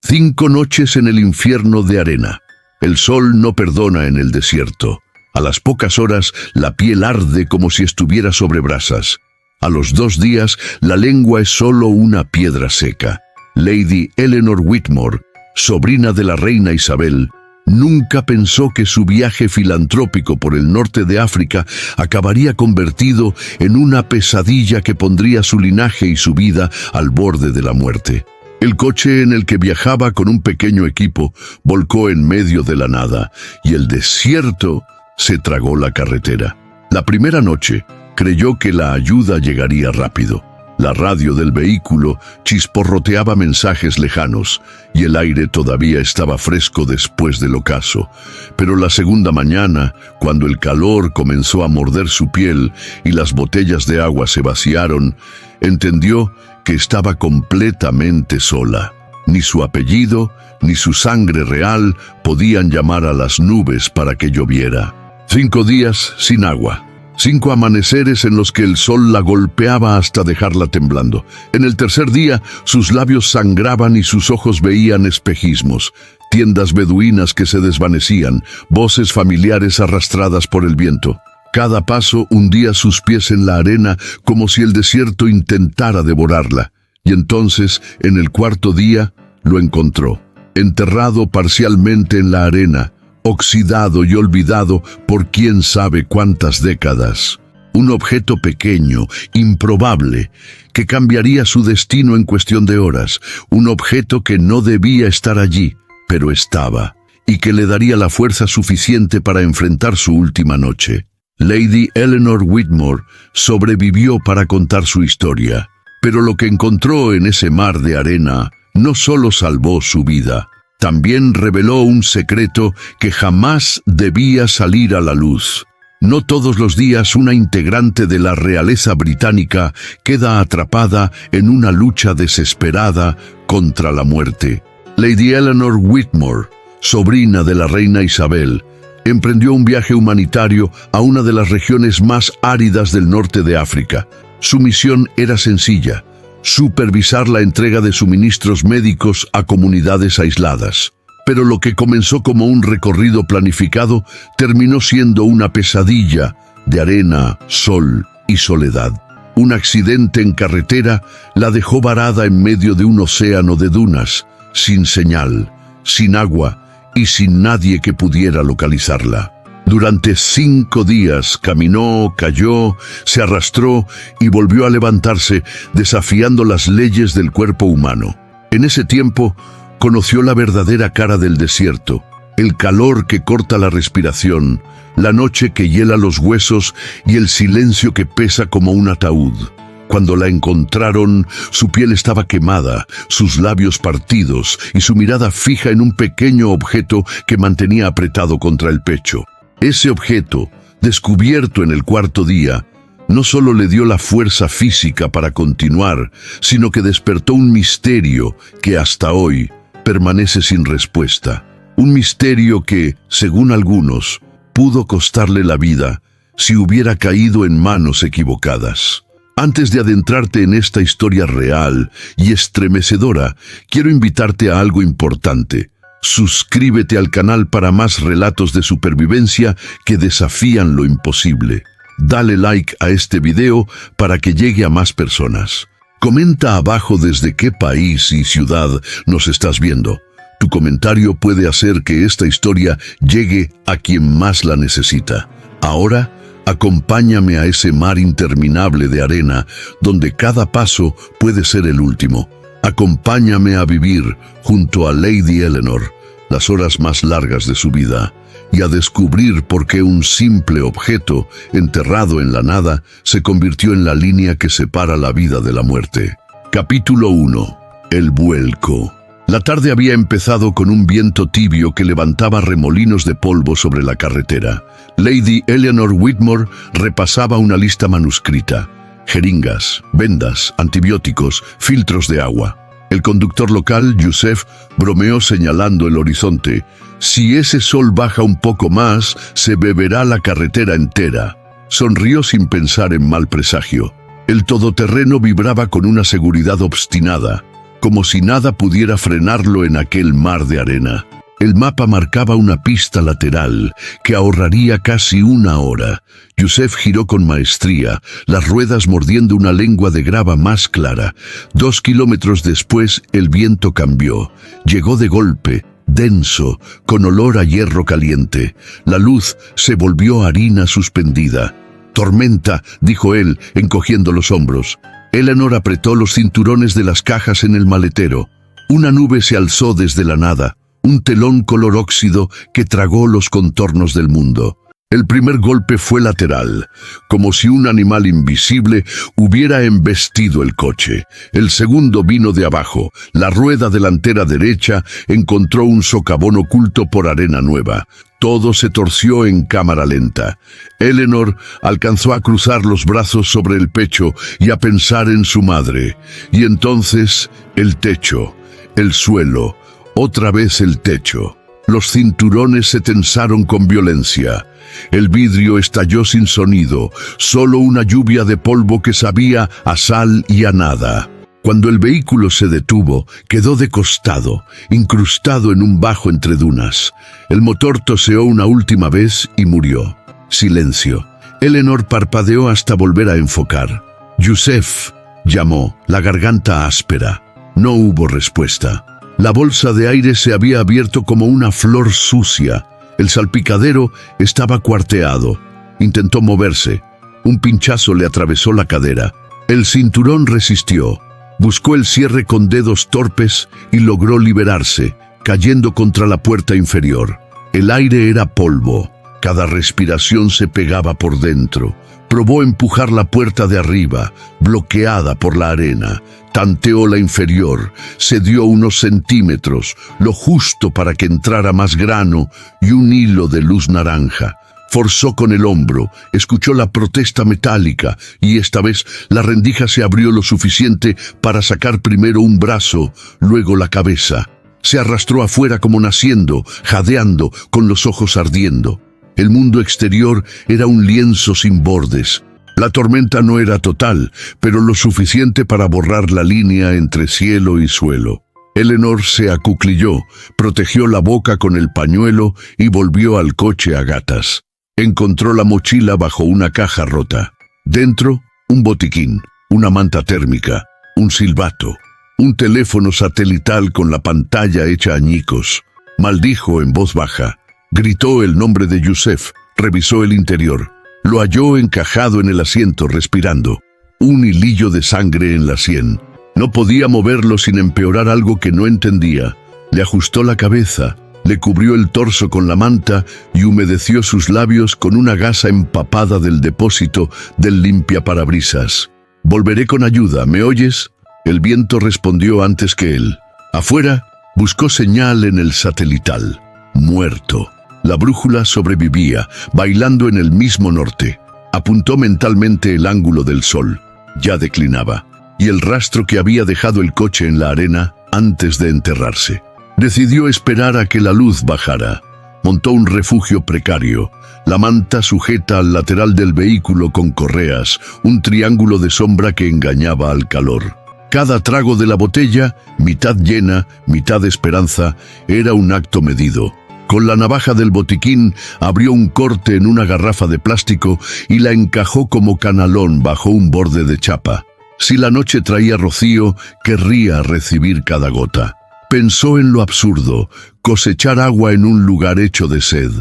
5 noches en el infierno de arena. El sol no perdona en el desierto. A las pocas horas, la piel arde como si estuviera sobre brasas. A los 2 días, la lengua es solo una piedra seca. Lady Eleanor Whitmore, sobrina de la reina Isabel, nunca pensó que su viaje filantrópico por el norte de África acabaría convertido en una pesadilla que pondría su linaje y su vida al borde de la muerte. El coche en el que viajaba con un pequeño equipo volcó en medio de la nada y el desierto se tragó la carretera. La primera noche creyó que la ayuda llegaría rápido. La radio del vehículo chisporroteaba mensajes lejanos y el aire todavía estaba fresco después del ocaso. Pero la segunda mañana, cuando el calor comenzó a morder su piel y las botellas de agua se vaciaron, entendió que estaba completamente sola. Ni su apellido, ni su sangre real podían llamar a las nubes para que lloviera. 5 días sin agua. 5 amaneceres en los que el sol la golpeaba hasta dejarla temblando. En el tercer día, sus labios sangraban y sus ojos veían espejismos, tiendas beduinas que se desvanecían, voces familiares arrastradas por el viento. Cada paso hundía sus pies en la arena como si el desierto intentara devorarla. Y entonces, en el 4.º día, lo encontró, enterrado parcialmente en la arena, oxidado y olvidado por quién sabe cuántas décadas. Un objeto pequeño, improbable, que cambiaría su destino en cuestión de horas. Un objeto que no debía estar allí, pero estaba, y que le daría la fuerza suficiente para enfrentar su última noche. Lady Eleanor Whitmore sobrevivió para contar su historia, pero lo que encontró en ese mar de arena no solo salvó su vida, también reveló un secreto que jamás debía salir a la luz. No todos los días una integrante de la realeza británica queda atrapada en una lucha desesperada contra la muerte. Lady Eleanor Whitmore, sobrina de la reina Isabel, emprendió un viaje humanitario a una de las regiones más áridas del norte de África. Su misión era sencilla: supervisar la entrega de suministros médicos a comunidades aisladas. Pero lo que comenzó como un recorrido planificado terminó siendo una pesadilla de arena, sol y soledad. Un accidente en carretera la dejó varada en medio de un océano de dunas, sin señal, sin agua y sin nadie que pudiera localizarla. Durante 5 días caminó, cayó, se arrastró y volvió a levantarse, desafiando las leyes del cuerpo humano. En ese tiempo, conoció la verdadera cara del desierto, el calor que corta la respiración, la noche que hiela los huesos y el silencio que pesa como un ataúd. Cuando la encontraron, su piel estaba quemada, sus labios partidos y su mirada fija en un pequeño objeto que mantenía apretado contra el pecho. Ese objeto, descubierto en el 4.º día, no solo le dio la fuerza física para continuar, sino que despertó un misterio que hasta hoy permanece sin respuesta. Un misterio que, según algunos, pudo costarle la vida si hubiera caído en manos equivocadas. Antes de adentrarte en esta historia real y estremecedora, quiero invitarte a algo importante. Suscríbete al canal para más relatos de supervivencia que desafían lo imposible. Dale like a este video para que llegue a más personas. Comenta abajo desde qué país y ciudad nos estás viendo. Tu comentario puede hacer que esta historia llegue a quien más la necesita. Ahora, acompáñame a ese mar interminable de arena, donde cada paso puede ser el último. Acompáñame a vivir junto a Lady Eleanor las horas más largas de su vida y a descubrir por qué un simple objeto enterrado en la nada se convirtió en la línea que separa la vida de la muerte. Capítulo 1. El vuelco. La tarde había empezado con un viento tibio que levantaba remolinos de polvo sobre la carretera. Lady Eleanor Whitmore repasaba una lista manuscrita: jeringas, vendas, antibióticos, filtros de agua. El conductor local, Yusef, bromeó señalando el horizonte. Si ese sol baja un poco más, se beberá la carretera entera. Sonrió sin pensar en mal presagio. El todoterreno vibraba con una seguridad obstinada. como si nada pudiera frenarlo en aquel mar de arena. El mapa marcaba una pista lateral que ahorraría casi una hora. Yusef giró con maestría, las ruedas mordiendo una lengua de grava más clara. 2 kilómetros después el viento cambió. Llegó de golpe, denso, con olor a hierro caliente. La luz se volvió harina suspendida. «Tormenta», dijo él, encogiendo los hombros. Eleanor apretó los cinturones de las cajas en el maletero. Una nube se alzó desde la nada. Un telón color óxido que tragó los contornos del mundo. El primer golpe fue lateral, como si un animal invisible hubiera embestido el coche. El segundo vino de abajo. La rueda delantera derecha encontró un socavón oculto por arena nueva. Todo se torció en cámara lenta. Eleanor alcanzó a cruzar los brazos sobre el pecho y a pensar en su madre. Y entonces, el techo, el suelo, otra vez el techo. Los cinturones se tensaron con violencia. El vidrio estalló sin sonido, solo una lluvia de polvo que sabía a sal y a nada. Cuando el vehículo se detuvo, quedó de costado, incrustado en un bajo entre dunas. El motor toseó una última vez y murió. Silencio. Eleanor parpadeó hasta volver a enfocar. «Yusef», llamó, la garganta áspera. No hubo respuesta. La bolsa de aire se había abierto como una flor sucia. El salpicadero estaba cuarteado. Intentó moverse. Un pinchazo le atravesó la cadera. El cinturón resistió. Buscó el cierre con dedos torpes y logró liberarse, cayendo contra la puerta inferior. El aire era polvo. Cada respiración se pegaba por dentro. Probó empujar la puerta de arriba, bloqueada por la arena. Tanteó la inferior, se dio unos centímetros, lo justo para que entrara más grano y un hilo de luz naranja. Forzó con el hombro, escuchó la protesta metálica y esta vez la rendija se abrió lo suficiente para sacar primero un brazo, luego la cabeza. Se arrastró afuera como naciendo, jadeando, con los ojos ardiendo. El mundo exterior era un lienzo sin bordes. La tormenta no era total, pero lo suficiente para borrar la línea entre cielo y suelo. Eleanor se acuclilló, protegió la boca con el pañuelo y volvió al coche a gatas. Encontró la mochila bajo una caja rota. Dentro, un botiquín, una manta térmica, un silbato, un teléfono satelital con la pantalla hecha añicos. Maldijo en voz baja. Gritó el nombre de Yusef, revisó el interior. Lo halló encajado en el asiento, respirando. Un hilillo de sangre en la sien. No podía moverlo sin empeorar algo que no entendía. Le ajustó la cabeza, le cubrió el torso con la manta y humedeció sus labios con una gasa empapada del depósito del limpiaparabrisas. «Volveré con ayuda, ¿me oyes?» El viento respondió antes que él. Afuera, buscó señal en el satelital. Muerto. La brújula sobrevivía, bailando en el mismo norte. Apuntó mentalmente el ángulo del sol. Ya declinaba. Y el rastro que había dejado el coche en la arena antes de enterrarse. Decidió esperar a que la luz bajara. Montó un refugio precario. La manta sujeta al lateral del vehículo con correas, un triángulo de sombra que engañaba al calor. Cada trago de la botella, mitad llena, mitad esperanza, era un acto medido. Con la navaja del botiquín abrió un corte en una garrafa de plástico y la encajó como canalón bajo un borde de chapa. Si la noche traía rocío, querría recibir cada gota. Pensó en lo absurdo, cosechar agua en un lugar hecho de sed.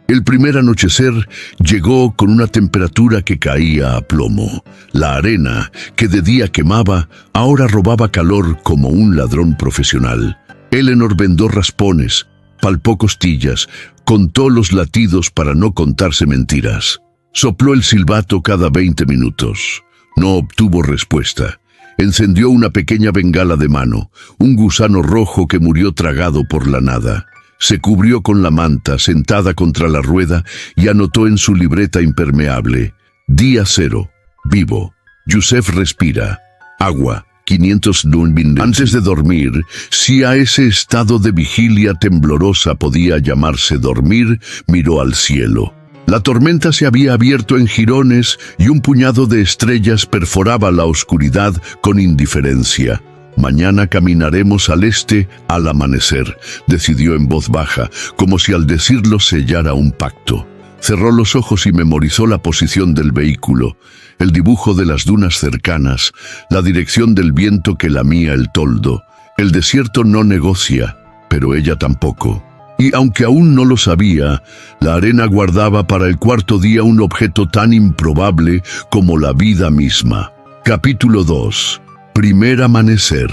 El primer anochecer llegó con una temperatura que caía a plomo. La arena, que de día quemaba, ahora robaba calor como un ladrón profesional. Eleanor vendó raspones, palpó costillas, contó los latidos para no contarse mentiras. Sopló el silbato cada 20 minutos. No obtuvo respuesta. Encendió una pequeña bengala de mano, un gusano rojo que murió tragado por la nada. Se cubrió con la manta, sentada contra la rueda, y anotó en su libreta impermeable: Día 0, vivo. Yusef respira. Agua. 509. Antes de dormir, si a ese estado de vigilia temblorosa podía llamarse dormir, miró al cielo. La tormenta se había abierto en jirones y un puñado de estrellas perforaba la oscuridad con indiferencia. Mañana caminaremos al este al amanecer, decidió en voz baja, como si al decirlo sellara un pacto. Cerró los ojos y memorizó la posición del vehículo, el dibujo de las dunas cercanas, la dirección del viento que lamía el toldo. El desierto no negocia, pero ella tampoco. Y aunque aún no lo sabía, la arena guardaba para el cuarto día un objeto tan improbable como la vida misma. Capítulo 2. Primer amanecer.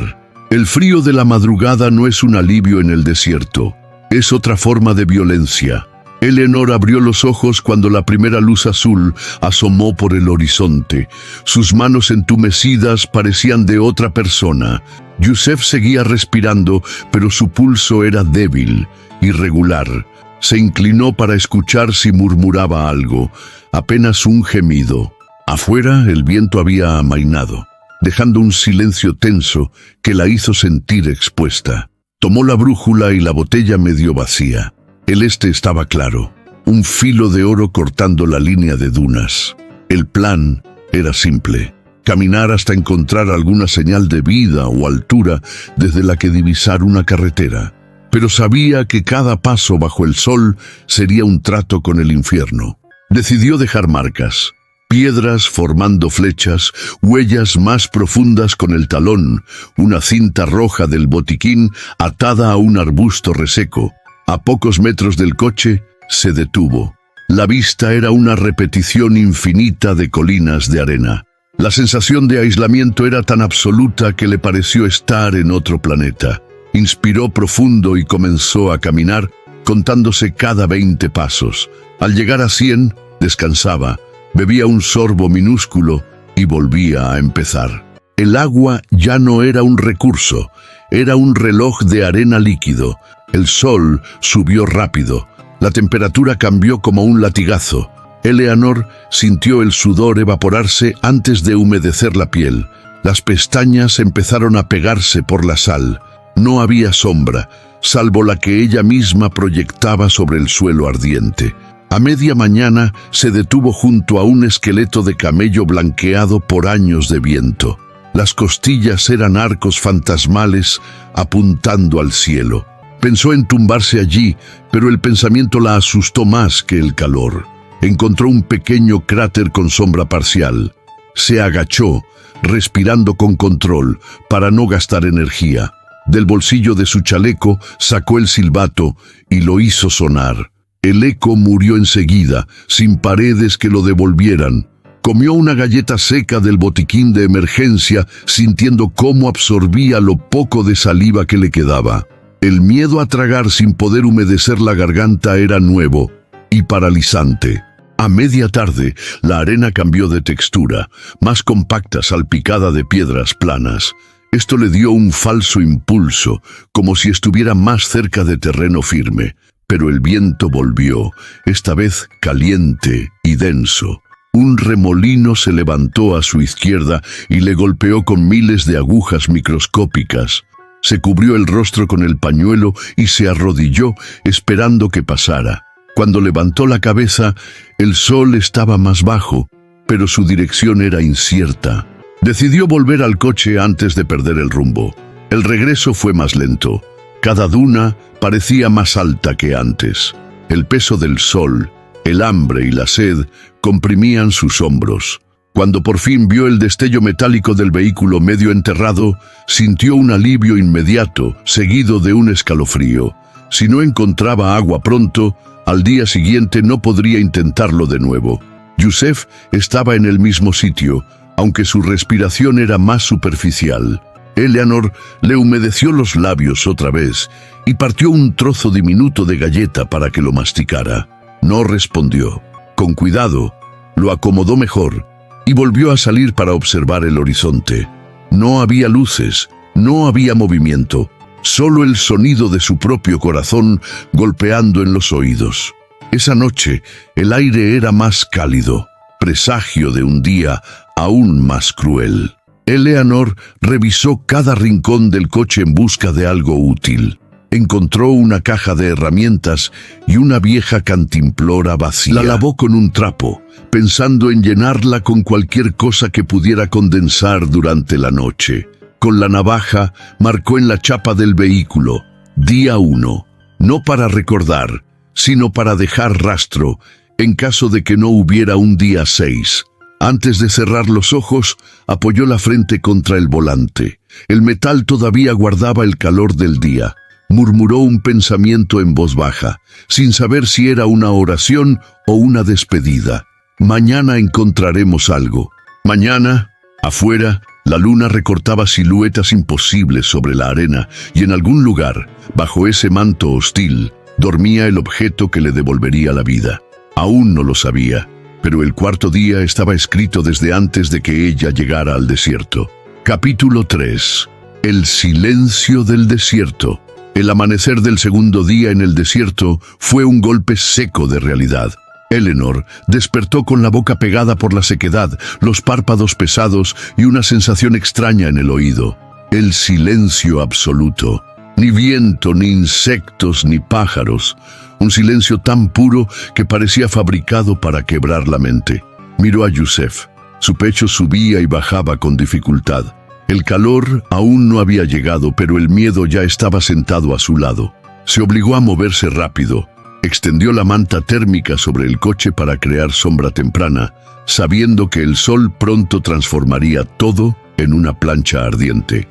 El frío de la madrugada no es un alivio en el desierto, es otra forma de violencia. Eleanor abrió los ojos cuando la primera luz azul asomó por el horizonte. Sus manos entumecidas parecían de otra persona. Yusef seguía respirando, pero su pulso era débil, irregular. Se inclinó para escuchar si murmuraba algo, apenas un gemido. Afuera el viento había amainado, dejando un silencio tenso que la hizo sentir expuesta. Tomó la brújula y la botella medio vacía. El este estaba claro, un filo de oro cortando la línea de dunas. El plan era simple: caminar hasta encontrar alguna señal de vida o altura desde la que divisar una carretera. Pero sabía que cada paso bajo el sol sería un trato con el infierno. Decidió dejar marcas, piedras formando flechas, huellas más profundas con el talón, una cinta roja del botiquín atada a un arbusto reseco. A pocos metros del coche, se detuvo. La vista era una repetición infinita de colinas de arena. La sensación de aislamiento era tan absoluta que le pareció estar en otro planeta. Inspiró profundo y comenzó a caminar, contándose cada 20 pasos. Al llegar a 100, descansaba, bebía un sorbo minúsculo y volvía a empezar. El agua ya no era un recurso, era un reloj de arena líquido. El sol subió rápido. La temperatura cambió como un latigazo. Eleanor sintió el sudor evaporarse antes de humedecer la piel. Las pestañas empezaron a pegarse por la sal. No había sombra, salvo la que ella misma proyectaba sobre el suelo ardiente. A media mañana se detuvo junto a un esqueleto de camello blanqueado por años de viento. Las costillas eran arcos fantasmales apuntando al cielo. Pensó en tumbarse allí, pero el pensamiento la asustó más que el calor. Encontró un pequeño cráter con sombra parcial. Se agachó, respirando con control, para no gastar energía. Del bolsillo de su chaleco sacó el silbato y lo hizo sonar. El eco murió enseguida, sin paredes que lo devolvieran. Comió una galleta seca del botiquín de emergencia, sintiendo cómo absorbía lo poco de saliva que le quedaba. El miedo a tragar sin poder humedecer la garganta era nuevo y paralizante. A media tarde, la arena cambió de textura, más compacta, salpicada de piedras planas. Esto le dio un falso impulso, como si estuviera más cerca de terreno firme. Pero el viento volvió, esta vez caliente y denso. Un remolino se levantó a su izquierda y le golpeó con miles de agujas microscópicas. Se cubrió el rostro con el pañuelo y se arrodilló esperando que pasara. Cuando levantó la cabeza, el sol estaba más bajo, pero su dirección era incierta. Decidió volver al coche antes de perder el rumbo. El regreso fue más lento. Cada duna parecía más alta que antes. El peso del sol, el hambre y la sed comprimían sus hombros. Cuando por fin vio el destello metálico del vehículo medio enterrado, sintió un alivio inmediato, seguido de un escalofrío. Si no encontraba agua pronto, al día siguiente no podría intentarlo de nuevo. Yusef estaba en el mismo sitio, aunque su respiración era más superficial. Eleanor le humedeció los labios otra vez y partió un trozo diminuto de galleta para que lo masticara. No respondió. Con cuidado, lo acomodó mejor y volvió a salir para observar el horizonte. No había luces, no había movimiento, solo el sonido de su propio corazón golpeando en los oídos. Esa noche, el aire era más cálido, presagio de un día aún más cruel. Eleanor revisó cada rincón del coche en busca de algo útil. Encontró una caja de herramientas y una vieja cantimplora vacía. La lavó con un trapo, pensando en llenarla con cualquier cosa que pudiera condensar durante la noche. Con la navaja marcó en la chapa del vehículo: día 1, no para recordar, sino para dejar rastro, en caso de que no hubiera un día 6. Antes de cerrar los ojos, apoyó la frente contra el volante. El metal todavía guardaba el calor del día. Murmuró un pensamiento en voz baja, sin saber si era una oración o una despedida. Mañana encontraremos algo. Mañana, afuera, la luna recortaba siluetas imposibles sobre la arena, y en algún lugar, bajo ese manto hostil, dormía el objeto que le devolvería la vida. Aún no lo sabía, pero el cuarto día estaba escrito desde antes de que ella llegara al desierto. Capítulo 3. El silencio del desierto. El amanecer del segundo día en el desierto fue un golpe seco de realidad. Eleanor despertó con la boca pegada por la sequedad, los párpados pesados y una sensación extraña en el oído. El silencio absoluto. Ni viento, ni insectos, ni pájaros. Un silencio tan puro que parecía fabricado para quebrar la mente. Miró a Yusef. Su pecho subía y bajaba con dificultad. El calor aún no había llegado, pero el miedo ya estaba sentado a su lado. Se obligó a moverse rápido. Extendió la manta térmica sobre el coche para crear sombra temprana, sabiendo que el sol pronto transformaría todo en una plancha ardiente.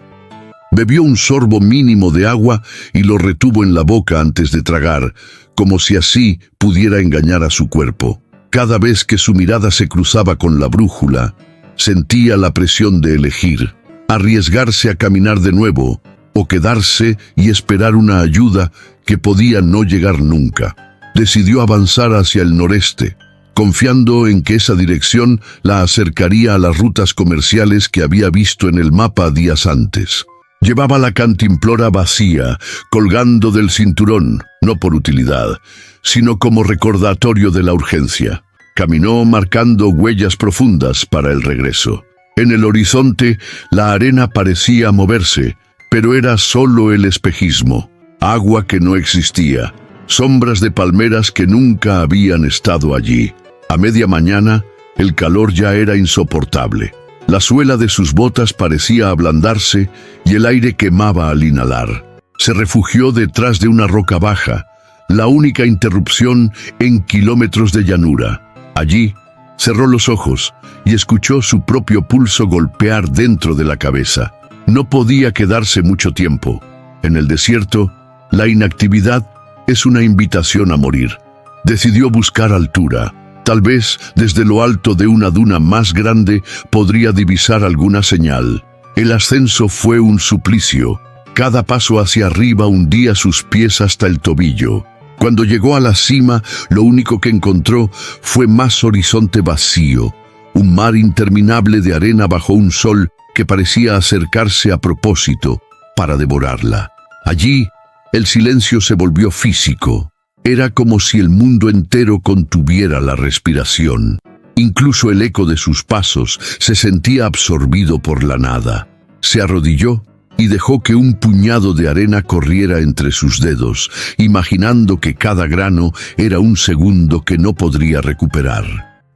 Bebió un sorbo mínimo de agua y lo retuvo en la boca antes de tragar, como si así pudiera engañar a su cuerpo. Cada vez que su mirada se cruzaba con la brújula, sentía la presión de elegir: arriesgarse a caminar de nuevo o quedarse y esperar una ayuda que podía no llegar nunca. Decidió avanzar hacia el noreste, confiando en que esa dirección la acercaría a las rutas comerciales que había visto en el mapa días antes. Llevaba la cantimplora vacía, colgando del cinturón, no por utilidad, sino como recordatorio de la urgencia. Caminó marcando huellas profundas para el regreso. En el horizonte, la arena parecía moverse, pero era solo el espejismo. Agua que no existía, sombras de palmeras que nunca habían estado allí. A media mañana, el calor ya era insoportable. La suela de sus botas parecía ablandarse y el aire quemaba al inhalar. Se refugió detrás de una roca baja, la única interrupción en kilómetros de llanura. Allí, cerró los ojos y escuchó su propio pulso golpear dentro de la cabeza. No podía quedarse mucho tiempo. En el desierto, la inactividad es una invitación a morir. Decidió buscar altura. Tal vez desde lo alto de una duna más grande podría divisar alguna señal. El ascenso fue un suplicio. Cada paso hacia arriba hundía sus pies hasta el tobillo. Cuando llegó a la cima, lo único que encontró fue más horizonte vacío, un mar interminable de arena bajo un sol que parecía acercarse a propósito para devorarla. Allí, el silencio se volvió físico. Era como si el mundo entero contuviera la respiración. Incluso el eco de sus pasos se sentía absorbido por la nada. Se arrodilló y dejó que un puñado de arena corriera entre sus dedos, imaginando que cada grano era un segundo que no podría recuperar.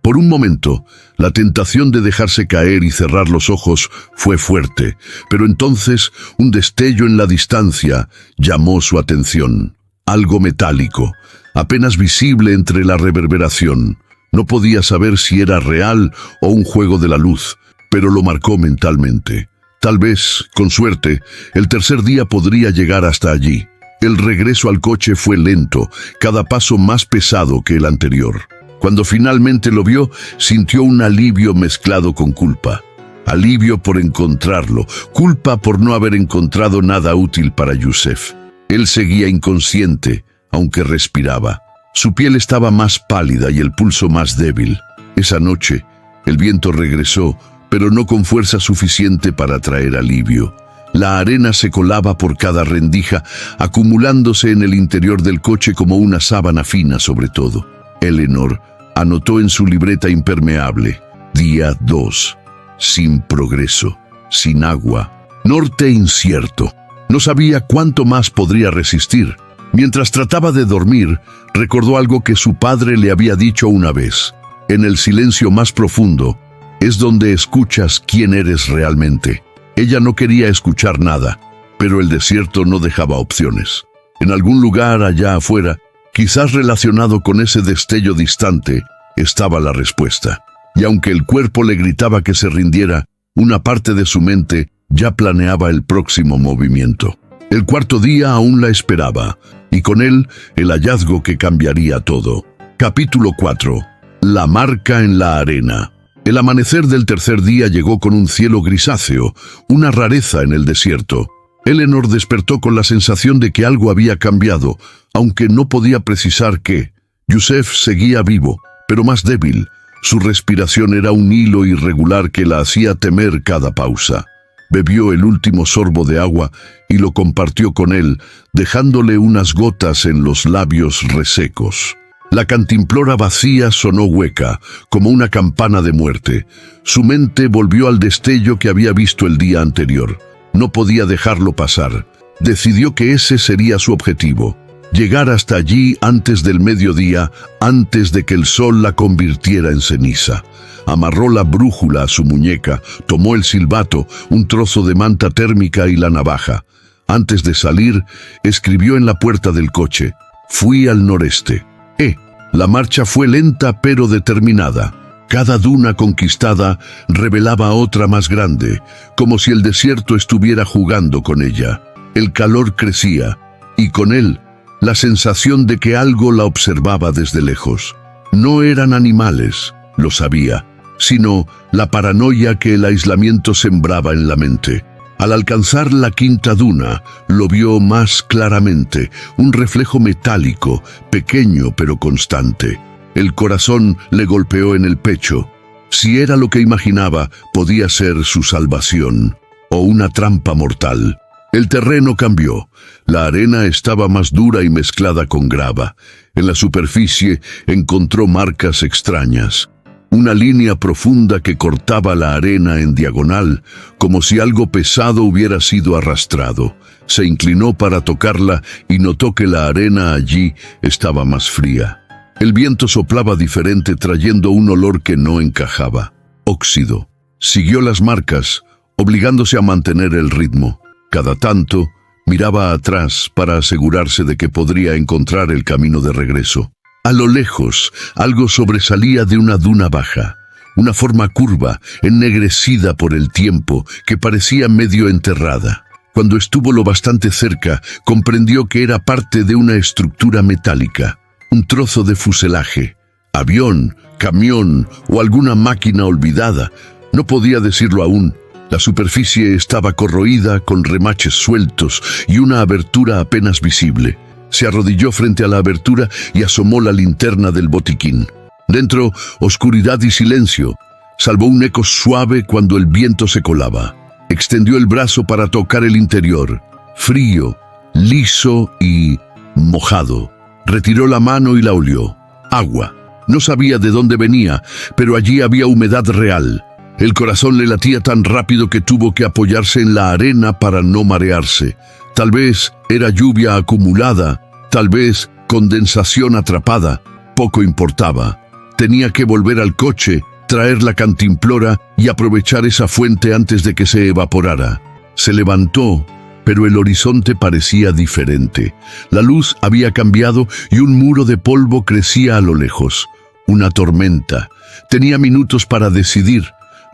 Por un momento, la tentación de dejarse caer y cerrar los ojos fue fuerte, pero entonces un destello en la distancia llamó su atención. Algo metálico, apenas visible entre la reverberación. No podía saber si era real o un juego de la luz, pero lo marcó mentalmente. Tal vez, con suerte, el tercer día podría llegar hasta allí. El regreso al coche fue lento, cada paso más pesado que el anterior. Cuando finalmente lo vio, sintió un alivio mezclado con culpa. Alivio por encontrarlo, culpa por no haber encontrado nada útil para Yusef. Él seguía inconsciente, aunque respiraba. Su piel estaba más pálida y el pulso más débil. Esa noche, el viento regresó, pero no con fuerza suficiente para traer alivio. La arena se colaba por cada rendija, acumulándose en el interior del coche como una sábana fina sobre todo. Eleanor anotó en su libreta impermeable: día 2, sin progreso, sin agua, norte incierto. No sabía cuánto más podría resistir. Mientras trataba de dormir, recordó algo que su padre le había dicho una vez: en el silencio más profundo es donde escuchas quién eres realmente. Ella no quería escuchar nada, pero el desierto no dejaba opciones. En algún lugar allá afuera, quizás relacionado con ese destello distante, estaba la respuesta. Y aunque el cuerpo le gritaba que se rindiera, una parte de su mente ya planeaba el próximo movimiento. El cuarto día aún la esperaba, y con él el hallazgo que cambiaría todo. Capítulo 4. La marca en la arena. El amanecer del tercer día llegó con un cielo grisáceo, una rareza en el desierto. Eleanor despertó con la sensación de que algo había cambiado, aunque no podía precisar qué. Yusef seguía vivo, pero más débil. Su respiración era un hilo irregular que la hacía temer cada pausa. Bebió el último sorbo de agua y lo compartió con él, dejándole unas gotas en los labios resecos. La cantimplora vacía sonó hueca, como una campana de muerte. Su mente volvió al destello que había visto el día anterior. No podía dejarlo pasar. Decidió que ese sería su objetivo. Llegar hasta allí antes del mediodía, antes de que el sol la convirtiera en ceniza. Amarró la brújula a su muñeca, tomó el silbato, un trozo de manta térmica y la navaja. Antes de salir, escribió en la puerta del coche: «Fui al noreste». La marcha fue lenta pero determinada. Cada duna conquistada revelaba otra más grande, como si el desierto estuviera jugando con ella. El calor crecía, y con él, la sensación de que algo la observaba desde lejos. No eran animales, lo sabía, sino la paranoia que el aislamiento sembraba en la mente. Al alcanzar la quinta duna, lo vio más claramente, un reflejo metálico, pequeño pero constante. El corazón le golpeó en el pecho. Si era lo que imaginaba, podía ser su salvación, o una trampa mortal. El terreno cambió. La arena estaba más dura y mezclada con grava. En la superficie encontró marcas extrañas. Una línea profunda que cortaba la arena en diagonal, como si algo pesado hubiera sido arrastrado. Se inclinó para tocarla y notó que la arena allí estaba más fría. El viento soplaba diferente, trayendo un olor que no encajaba. Óxido. Siguió las marcas, obligándose a mantener el ritmo. Cada tanto, miraba atrás para asegurarse de que podría encontrar el camino de regreso. A lo lejos, algo sobresalía de una duna baja, una forma curva, ennegrecida por el tiempo, que parecía medio enterrada. Cuando estuvo lo bastante cerca, comprendió que era parte de una estructura metálica, un trozo de fuselaje, avión, camión o alguna máquina olvidada. No podía decirlo aún. La superficie estaba corroída, con remaches sueltos y una abertura apenas visible. Se arrodilló frente a la abertura y asomó la linterna del botiquín. Dentro, oscuridad y silencio, salvo un eco suave cuando el viento se colaba. Extendió el brazo para tocar el interior, frío, liso y mojado. Retiró la mano y la olió. Agua. No sabía de dónde venía, pero allí había humedad real. El corazón le latía tan rápido que tuvo que apoyarse en la arena para no marearse. Tal vez era lluvia acumulada, tal vez condensación atrapada. Poco importaba. Tenía que volver al coche, traer la cantimplora y aprovechar esa fuente antes de que se evaporara. Se levantó, pero el horizonte parecía diferente. La luz había cambiado y un muro de polvo crecía a lo lejos. Una tormenta. Tenía minutos para decidir: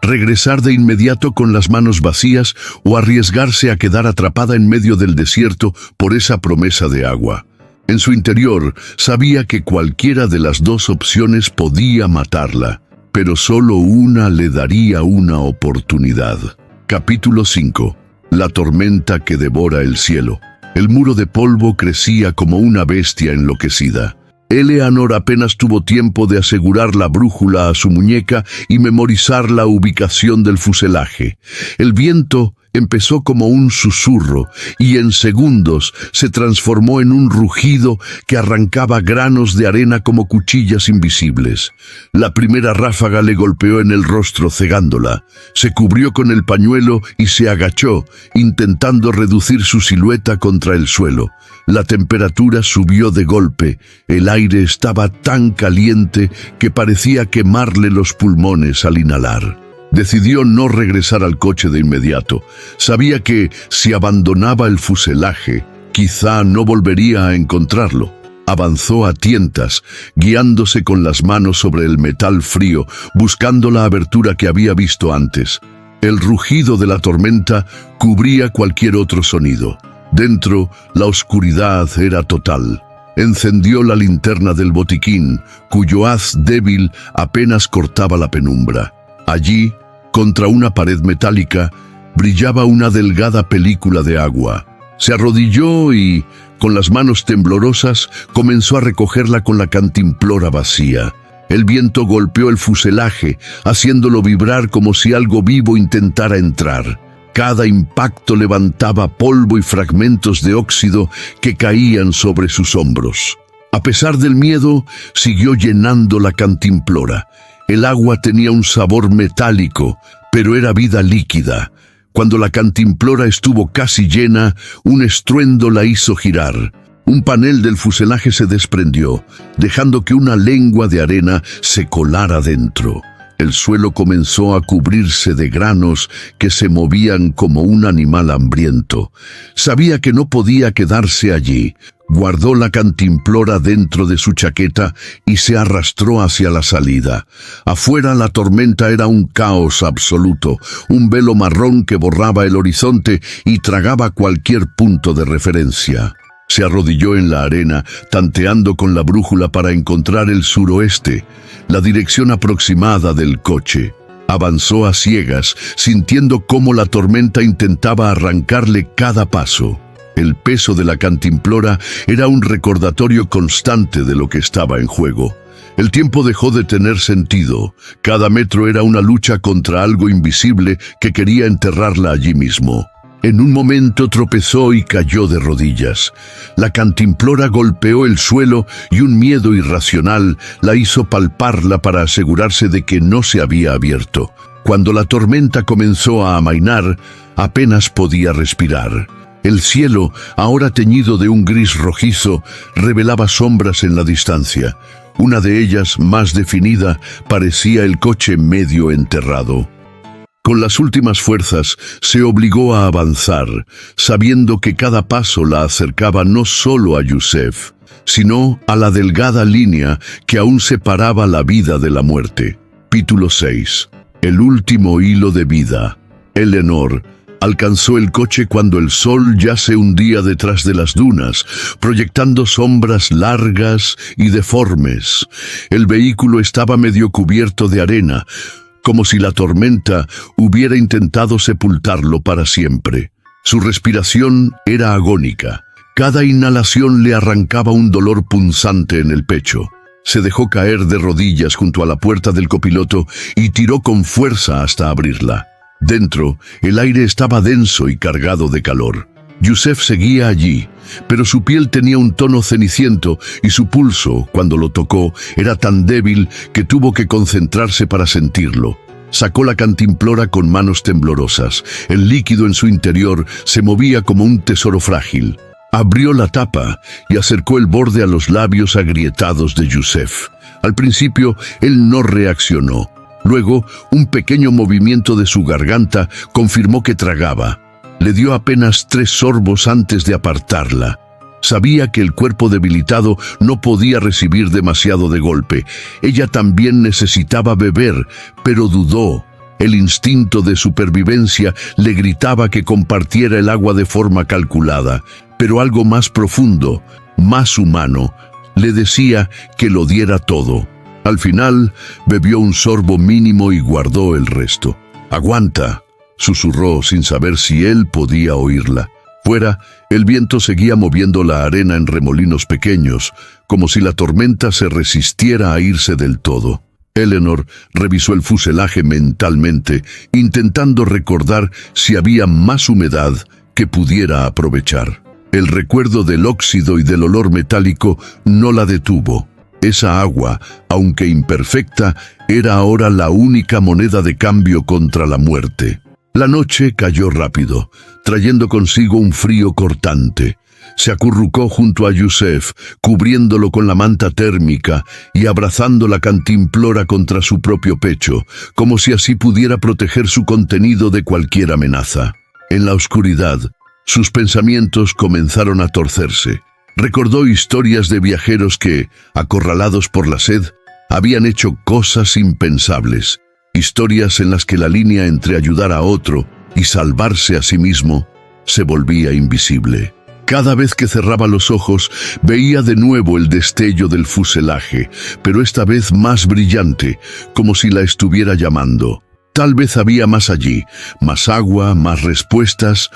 regresar de inmediato con las manos vacías o arriesgarse a quedar atrapada en medio del desierto por esa promesa de agua. En su interior sabía que cualquiera de las dos opciones podía matarla, pero solo una le daría una oportunidad. Capítulo 5. La tormenta que devora el cielo. El muro de polvo crecía como una bestia enloquecida. Eleanor apenas tuvo tiempo de asegurar la brújula a su muñeca y memorizar la ubicación del fuselaje. El viento empezó como un susurro y en segundos se transformó en un rugido que arrancaba granos de arena como cuchillas invisibles. La primera ráfaga le golpeó en el rostro, cegándola. Se cubrió con el pañuelo y se agachó, intentando reducir su silueta contra el suelo. La temperatura subió de golpe. El aire estaba tan caliente que parecía quemarle los pulmones al inhalar. Decidió no regresar al coche de inmediato. Sabía que si abandonaba el fuselaje, quizá no volvería a encontrarlo. Avanzó a tientas, guiándose con las manos sobre el metal frío, buscando la abertura que había visto antes. El rugido de la tormenta cubría cualquier otro sonido. Dentro, la oscuridad era total. Encendió la linterna del botiquín, cuyo haz débil apenas cortaba la penumbra. Allí, contra una pared metálica, brillaba una delgada película de agua. Se arrodilló y, con las manos temblorosas, comenzó a recogerla con la cantimplora vacía. El viento golpeó el fuselaje, haciéndolo vibrar como si algo vivo intentara entrar. Cada impacto levantaba polvo y fragmentos de óxido que caían sobre sus hombros. A pesar del miedo, siguió llenando la cantimplora. El agua tenía un sabor metálico, pero era vida líquida. Cuando la cantimplora estuvo casi llena, un estruendo la hizo girar. Un panel del fuselaje se desprendió, dejando que una lengua de arena se colara dentro. El suelo comenzó a cubrirse de granos que se movían como un animal hambriento. Sabía que no podía quedarse allí. Guardó la cantimplora dentro de su chaqueta y se arrastró hacia la salida. Afuera la tormenta era un caos absoluto, un velo marrón que borraba el horizonte y tragaba cualquier punto de referencia. Se arrodilló en la arena, tanteando con la brújula para encontrar el suroeste, la dirección aproximada del coche. Avanzó a ciegas, sintiendo cómo la tormenta intentaba arrancarle cada paso. El peso de la cantimplora era un recordatorio constante de lo que estaba en juego. El tiempo dejó de tener sentido. Cada metro era una lucha contra algo invisible que quería enterrarla allí mismo. En un momento tropezó y cayó de rodillas. La cantimplora golpeó el suelo y un miedo irracional la hizo palparla para asegurarse de que no se había abierto. Cuando la tormenta comenzó a amainar, apenas podía respirar. El cielo, ahora teñido de un gris rojizo, revelaba sombras en la distancia. Una de ellas, más definida, parecía el coche medio enterrado. Con las últimas fuerzas, se obligó a avanzar, sabiendo que cada paso la acercaba no solo a Yusef, sino a la delgada línea que aún separaba la vida de la muerte. Capítulo 6. El último hilo de vida. Eleanor alcanzó el coche cuando el sol ya se hundía detrás de las dunas, proyectando sombras largas y deformes. El vehículo estaba medio cubierto de arena, como si la tormenta hubiera intentado sepultarlo para siempre. Su respiración era agónica. Cada inhalación le arrancaba un dolor punzante en el pecho. Se dejó caer de rodillas junto a la puerta del copiloto y tiró con fuerza hasta abrirla. Dentro, el aire estaba denso y cargado de calor. Yusef seguía allí, pero su piel tenía un tono ceniciento y su pulso, cuando lo tocó, era tan débil que tuvo que concentrarse para sentirlo. Sacó la cantimplora con manos temblorosas. El líquido en su interior se movía como un tesoro frágil. Abrió la tapa y acercó el borde a los labios agrietados de Yusef. Al principio, él no reaccionó. Luego, un pequeño movimiento de su garganta confirmó que tragaba. Le dio apenas 3 sorbos antes de apartarla. Sabía que el cuerpo debilitado no podía recibir demasiado de golpe. Ella también necesitaba beber, pero dudó. El instinto de supervivencia le gritaba que compartiera el agua de forma calculada, pero algo más profundo, más humano, le decía que lo diera todo. Al final, bebió un sorbo mínimo y guardó el resto. «Aguanta», susurró sin saber si él podía oírla. Fuera, el viento seguía moviendo la arena en remolinos pequeños, como si la tormenta se resistiera a irse del todo. Eleanor revisó el fuselaje mentalmente, intentando recordar si había más humedad que pudiera aprovechar. El recuerdo del óxido y del olor metálico no la detuvo. Esa agua, aunque imperfecta, era ahora la única moneda de cambio contra la muerte. La noche cayó rápido, trayendo consigo un frío cortante. Se acurrucó junto a Yusef, cubriéndolo con la manta térmica y abrazando la cantimplora contra su propio pecho, como si así pudiera proteger su contenido de cualquier amenaza. En la oscuridad, sus pensamientos comenzaron a torcerse. Recordó historias de viajeros que, acorralados por la sed, habían hecho cosas impensables. Historias en las que la línea entre ayudar a otro y salvarse a sí mismo se volvía invisible. Cada vez que cerraba los ojos, veía de nuevo el destello del fuselaje, pero esta vez más brillante, como si la estuviera llamando. Tal vez había más allí, más agua, más respuestas,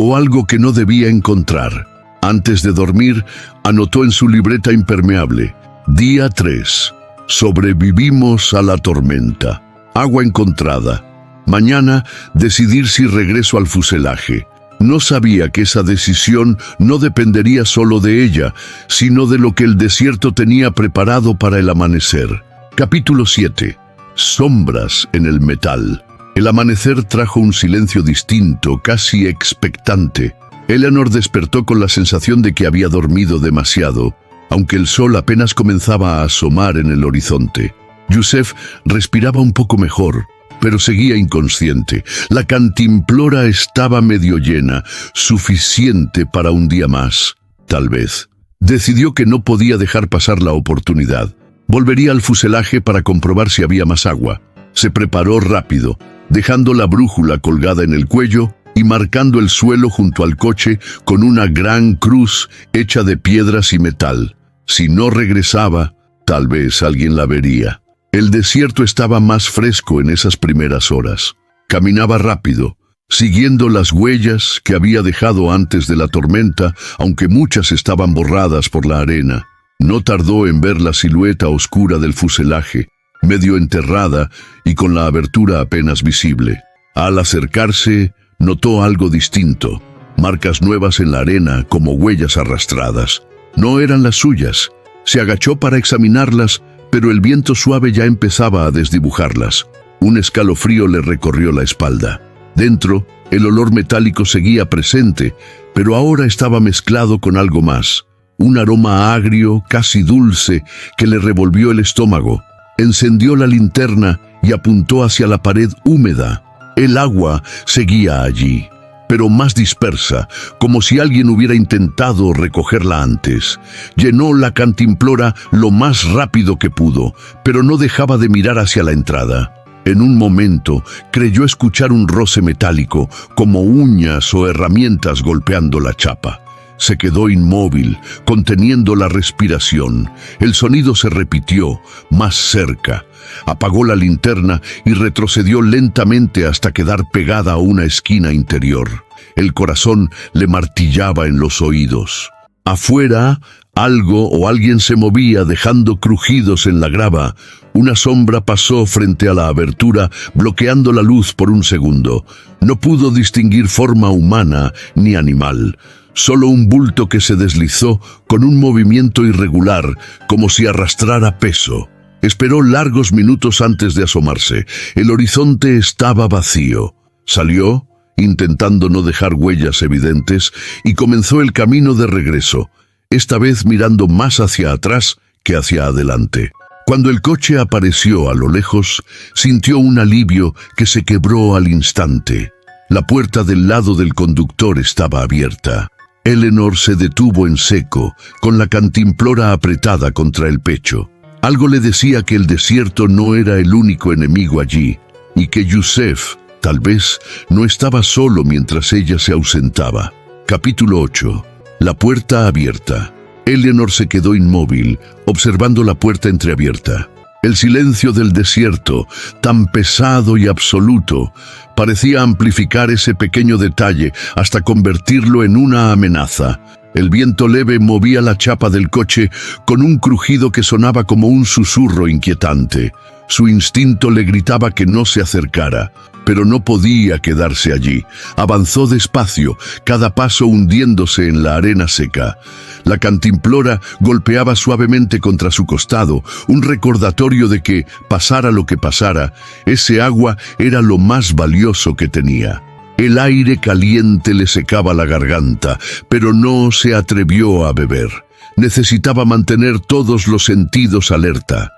o algo que no debía encontrar. Antes de dormir, anotó en su libreta impermeable: Día 3. Sobrevivimos a la tormenta. Agua encontrada. Mañana, decidir si regreso al fuselaje. No sabía que esa decisión no dependería solo de ella, sino de lo que el desierto tenía preparado para el amanecer. Capítulo 7. Sombras en el metal. El amanecer trajo un silencio distinto, casi expectante. Eleanor despertó con la sensación de que había dormido demasiado, aunque el sol apenas comenzaba a asomar en el horizonte. Yusef respiraba un poco mejor, pero seguía inconsciente. La cantimplora estaba medio llena, suficiente para un día más, tal vez. Decidió que no podía dejar pasar la oportunidad. Volvería al fuselaje para comprobar si había más agua. Se preparó rápido, dejando la brújula colgada en el cuello y marcando el suelo junto al coche con una gran cruz hecha de piedras y metal. Si no regresaba, tal vez alguien la vería. El desierto estaba más fresco en esas primeras horas. Caminaba rápido, siguiendo las huellas que había dejado antes de la tormenta, aunque muchas estaban borradas por la arena. No tardó en ver la silueta oscura del fuselaje, medio enterrada y con la abertura apenas visible. Al acercarse, notó algo distinto: marcas nuevas en la arena como huellas arrastradas. No eran las suyas. Se agachó para examinarlas, pero el viento suave ya empezaba a desdibujarlas. Un escalofrío le recorrió la espalda. Dentro, el olor metálico seguía presente, pero ahora estaba mezclado con algo más. Un aroma agrio, casi dulce, que le revolvió el estómago. Encendió la linterna y apuntó hacia la pared húmeda. El agua seguía allí, pero más dispersa, como si alguien hubiera intentado recogerla antes. Llenó la cantimplora lo más rápido que pudo, pero no dejaba de mirar hacia la entrada. En un momento, creyó escuchar un roce metálico, como uñas o herramientas golpeando la chapa. Se quedó inmóvil, conteniendo la respiración. El sonido se repitió, más cerca. Apagó la linterna y retrocedió lentamente hasta quedar pegada a una esquina interior. El corazón le martillaba en los oídos. Afuera, algo o alguien se movía dejando crujidos en la grava. Una sombra pasó frente a la abertura, bloqueando la luz por un segundo. No pudo distinguir forma humana ni animal. Solo un bulto que se deslizó con un movimiento irregular, como si arrastrara peso. Esperó largos minutos antes de asomarse. El horizonte estaba vacío. Salió, intentando no dejar huellas evidentes, y comenzó el camino de regreso, esta vez mirando más hacia atrás que hacia adelante. Cuando el coche apareció a lo lejos, sintió un alivio que se quebró al instante. La puerta del lado del conductor estaba abierta. Eleanor se detuvo en seco, con la cantimplora apretada contra el pecho. Algo le decía que el desierto no era el único enemigo allí, y que Yusef, tal vez, no estaba solo mientras ella se ausentaba. Capítulo 8. La puerta abierta. Eleanor se quedó inmóvil, observando la puerta entreabierta. El silencio del desierto, tan pesado y absoluto, parecía amplificar ese pequeño detalle hasta convertirlo en una amenaza. El viento leve movía la chapa del coche con un crujido que sonaba como un susurro inquietante. Su instinto le gritaba que no se acercara, pero no podía quedarse allí. Avanzó despacio, cada paso hundiéndose en la arena seca. La cantimplora golpeaba suavemente contra su costado, un recordatorio de que, pasara lo que pasara, ese agua era lo más valioso que tenía. El aire caliente le secaba la garganta, pero no se atrevió a beber. Necesitaba mantener todos los sentidos alerta.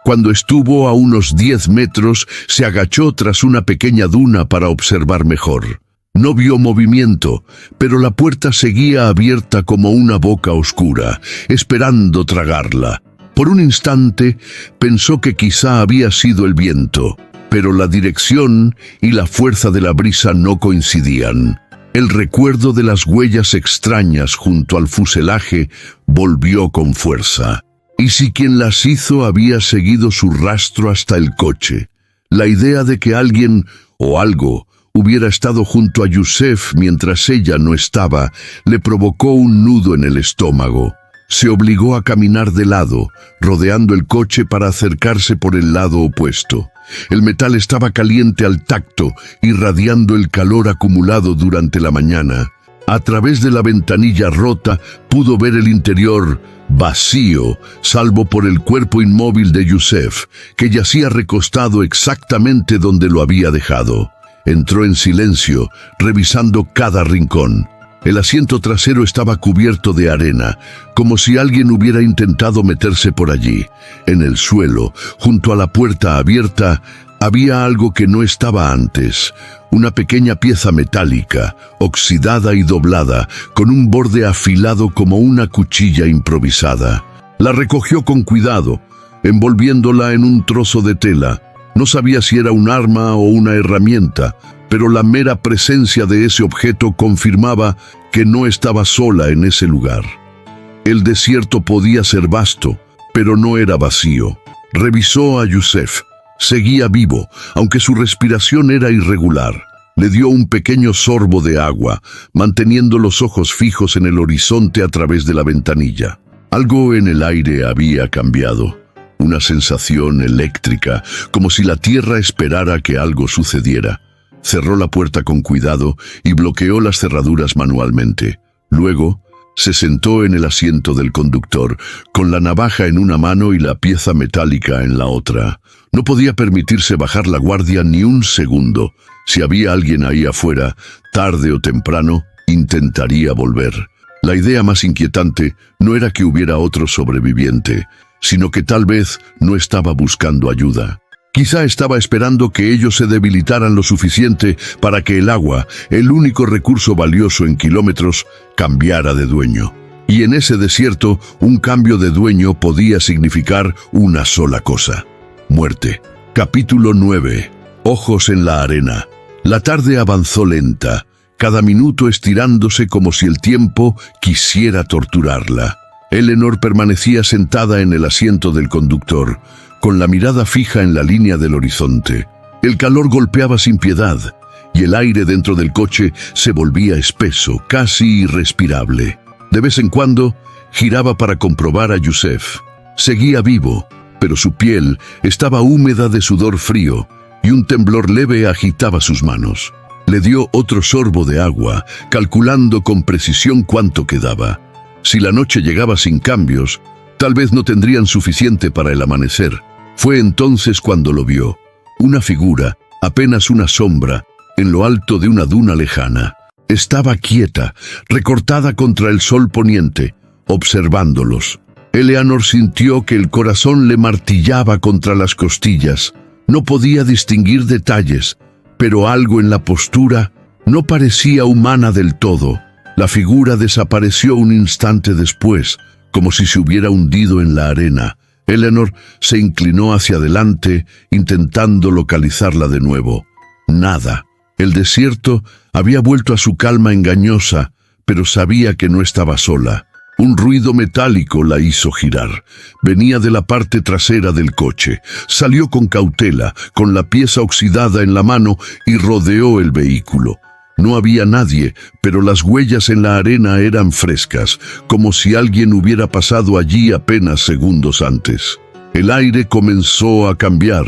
Cuando estuvo a unos 10 metros, se agachó tras una pequeña duna para observar mejor. No vio movimiento, pero la puerta seguía abierta como una boca oscura, esperando tragarla. Por un instante, pensó que quizá había sido el viento, pero la dirección y la fuerza de la brisa no coincidían. El recuerdo de las huellas extrañas junto al fuselaje volvió con fuerza. ¿Y si quien las hizo había seguido su rastro hasta el coche? La idea de que alguien o algo hubiera estado junto a Youssef mientras ella no estaba le provocó un nudo en el estómago. Se obligó a caminar de lado, rodeando el coche para acercarse por el lado opuesto. El metal estaba caliente al tacto, irradiando el calor acumulado durante la mañana. A través de la ventanilla rota pudo ver el interior vacío, salvo por el cuerpo inmóvil de Youssef, que yacía recostado exactamente donde lo había dejado. Entró en silencio, revisando cada rincón. El asiento trasero estaba cubierto de arena, como si alguien hubiera intentado meterse por allí. En el suelo, junto a la puerta abierta, había algo que no estaba antes. Una pequeña pieza metálica, oxidada y doblada, con un borde afilado como una cuchilla improvisada. La recogió con cuidado, envolviéndola en un trozo de tela. No sabía si era un arma o una herramienta, pero la mera presencia de ese objeto confirmaba que no estaba sola en ese lugar. El desierto podía ser vasto, pero no era vacío. Revisó a Youssef. Seguía vivo, aunque su respiración era irregular. Le dio un pequeño sorbo de agua, manteniendo los ojos fijos en el horizonte a través de la ventanilla. Algo en el aire había cambiado. Una sensación eléctrica, como si la tierra esperara que algo sucediera. Cerró la puerta con cuidado y bloqueó las cerraduras manualmente. Luego, se sentó en el asiento del conductor, con la navaja en una mano y la pieza metálica en la otra. No podía permitirse bajar la guardia ni un segundo. Si había alguien ahí afuera, tarde o temprano, intentaría volver. La idea más inquietante no era que hubiera otro sobreviviente, sino que tal vez no estaba buscando ayuda. Quizá estaba esperando que ellos se debilitaran lo suficiente para que el agua, el único recurso valioso en kilómetros, cambiara de dueño. Y en ese desierto, un cambio de dueño podía significar una sola cosa: muerte. Capítulo 9. Ojos en la arena. La tarde avanzó lenta, cada minuto estirándose como si el tiempo quisiera torturarla. Eleanor permanecía sentada en el asiento del conductor, con la mirada fija en la línea del horizonte. El calor golpeaba sin piedad, y el aire dentro del coche se volvía espeso, casi irrespirable. De vez en cuando, giraba para comprobar a Youssef. Seguía vivo, pero su piel estaba húmeda de sudor frío, y un temblor leve agitaba sus manos. Le dio otro sorbo de agua, calculando con precisión cuánto quedaba. Si la noche llegaba sin cambios, tal vez no tendrían suficiente para el amanecer. Fue entonces cuando lo vio. Una figura, apenas una sombra, en lo alto de una duna lejana. Estaba quieta, recortada contra el sol poniente, observándolos. Eleanor sintió que el corazón le martillaba contra las costillas. No podía distinguir detalles, pero algo en la postura no parecía humana del todo. La figura desapareció un instante después, como si se hubiera hundido en la arena. Eleanor se inclinó hacia adelante, intentando localizarla de nuevo. Nada. El desierto había vuelto a su calma engañosa, pero sabía que no estaba sola. Un ruido metálico la hizo girar. Venía de la parte trasera del coche. Salió con cautela, con la pieza oxidada en la mano, y rodeó el vehículo. No había nadie, pero las huellas en la arena eran frescas, como si alguien hubiera pasado allí apenas segundos antes. El aire comenzó a cambiar.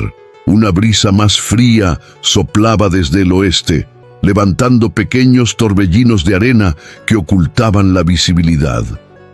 Una brisa más fría soplaba desde el oeste, levantando pequeños torbellinos de arena que ocultaban la visibilidad.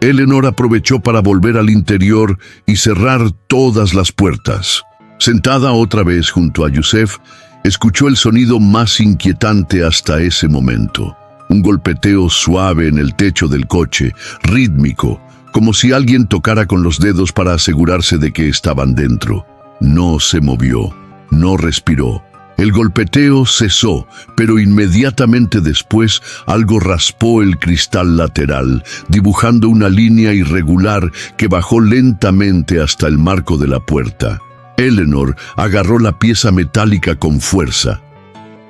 Eleanor aprovechó para volver al interior y cerrar todas las puertas. Sentada otra vez junto a Youssef, Escuchó el sonido más inquietante hasta ese momento. Un golpeteo suave en el techo del coche, rítmico, como si alguien tocara con los dedos para asegurarse de que estaban dentro. No se movió, no respiró. El golpeteo cesó, pero inmediatamente después algo raspó el cristal lateral, dibujando una línea irregular que bajó lentamente hasta el marco de la puerta. Eleanor agarró la pieza metálica con fuerza.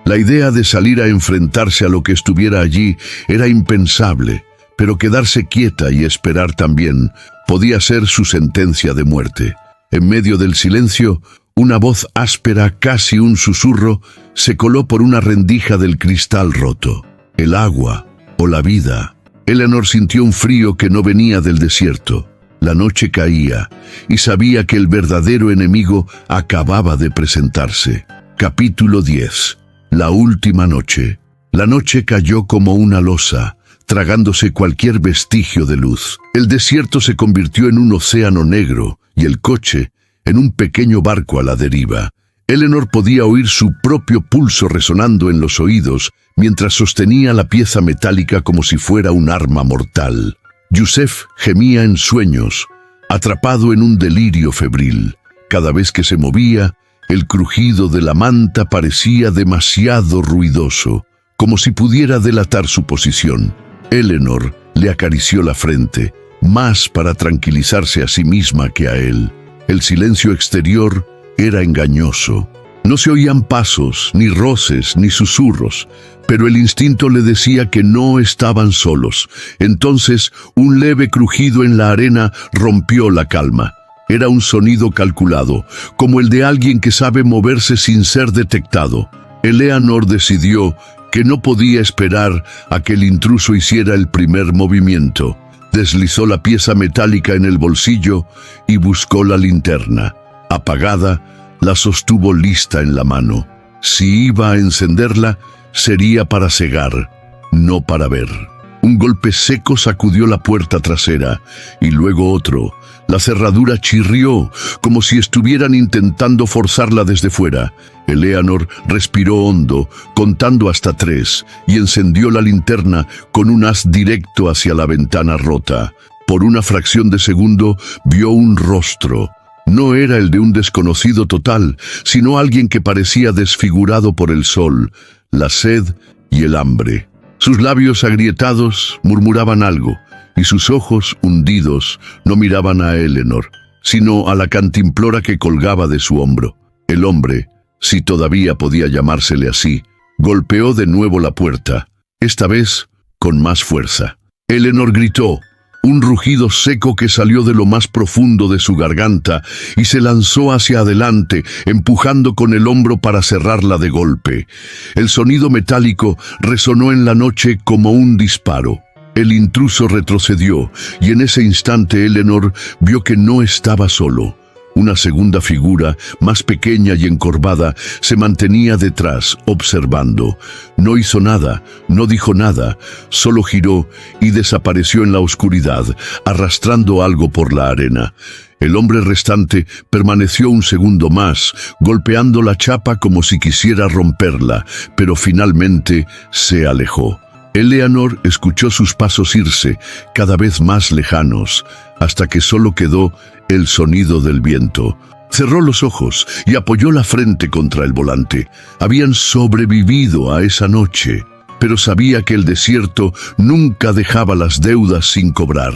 La idea de salir a enfrentarse a lo que estuviera allí era impensable, pero quedarse quieta y esperar también podía ser su sentencia de muerte. En medio del silencio, una voz áspera, casi un susurro, se coló por una rendija del cristal roto. El agua o la vida. Eleanor sintió un frío que no venía del desierto. La noche caía y sabía que el verdadero enemigo acababa de presentarse. Capítulo 10. La última noche. La noche cayó como una losa, tragándose cualquier vestigio de luz. El desierto se convirtió en un océano negro y el coche en un pequeño barco a la deriva. Eleanor podía oír su propio pulso resonando en los oídos mientras sostenía la pieza metálica como si fuera un arma mortal. Yusef gemía en sueños, atrapado en un delirio febril. Cada vez que se movía, el crujido de la manta parecía demasiado ruidoso, como si pudiera delatar su posición. Eleanor le acarició la frente, más para tranquilizarse a sí misma que a él. El silencio exterior era engañoso. No se oían pasos, ni roces, ni susurros, pero el instinto le decía que no estaban solos. Entonces, un leve crujido en la arena rompió la calma. Era un sonido calculado, como el de alguien que sabe moverse sin ser detectado. Eleanor decidió que no podía esperar a que el intruso hiciera el primer movimiento. Deslizó la pieza metálica en el bolsillo y buscó la linterna. Apagada, la sostuvo lista en la mano. Si iba a encenderla, sería para cegar, no para ver. Un golpe seco sacudió la puerta trasera, y luego otro. La cerradura chirrió, como si estuvieran intentando forzarla desde fuera. Eleanor respiró hondo, contando hasta 3, y encendió la linterna con un haz directo hacia la ventana rota. Por una fracción de segundo vio un rostro. No era el de un desconocido total, sino alguien que parecía desfigurado por el sol, la sed y el hambre. Sus labios agrietados murmuraban algo, y sus ojos hundidos no miraban a Eleanor, sino a la cantimplora que colgaba de su hombro. El hombre, si todavía podía llamársele así, golpeó de nuevo la puerta, esta vez con más fuerza. Eleanor gritó, un rugido seco que salió de lo más profundo de su garganta y se lanzó hacia adelante, empujando con el hombro para cerrarla de golpe. El sonido metálico resonó en la noche como un disparo. El intruso retrocedió y en ese instante Eleanor vio que no estaba solo. Una segunda figura, más pequeña y encorvada, se mantenía detrás, observando. No hizo nada, no dijo nada, solo giró y desapareció en la oscuridad, arrastrando algo por la arena. El hombre restante permaneció un segundo más, golpeando la chapa como si quisiera romperla, pero finalmente se alejó. Eleanor escuchó sus pasos irse, cada vez más lejanos, hasta que solo quedó el sonido del viento. Cerró los ojos y apoyó la frente contra el volante. Habían sobrevivido a esa noche, pero sabía que el desierto nunca dejaba las deudas sin cobrar.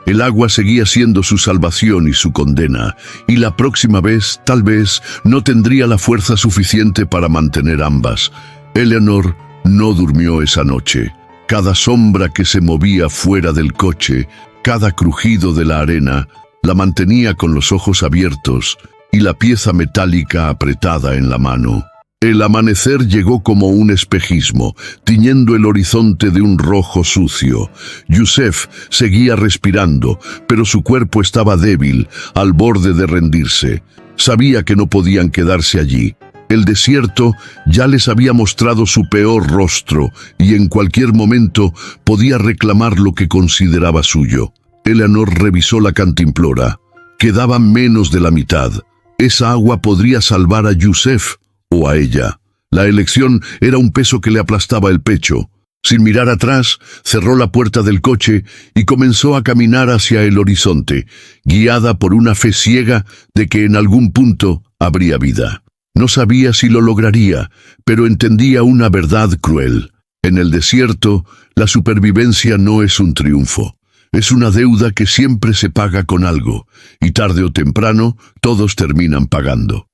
El agua seguía siendo su salvación y su condena, y la próxima vez, tal vez, no tendría la fuerza suficiente para mantener ambas. Eleanor no durmió esa noche. Cada sombra que se movía fuera del coche, cada crujido de la arena, la mantenía con los ojos abiertos y la pieza metálica apretada en la mano. El amanecer llegó como un espejismo, tiñendo el horizonte de un rojo sucio. Yusef seguía respirando, pero su cuerpo estaba débil, al borde de rendirse. Sabía que no podían quedarse allí. El desierto ya les había mostrado su peor rostro y en cualquier momento podía reclamar lo que consideraba suyo. Eleanor revisó la cantimplora. Quedaba menos de la mitad. Esa agua podría salvar a Yusef o a ella. La elección era un peso que le aplastaba el pecho. Sin mirar atrás, cerró la puerta del coche y comenzó a caminar hacia el horizonte, guiada por una fe ciega de que en algún punto habría vida. No sabía si lo lograría, pero entendía una verdad cruel. En el desierto, la supervivencia no es un triunfo. Es una deuda que siempre se paga con algo, y tarde o temprano todos terminan pagando.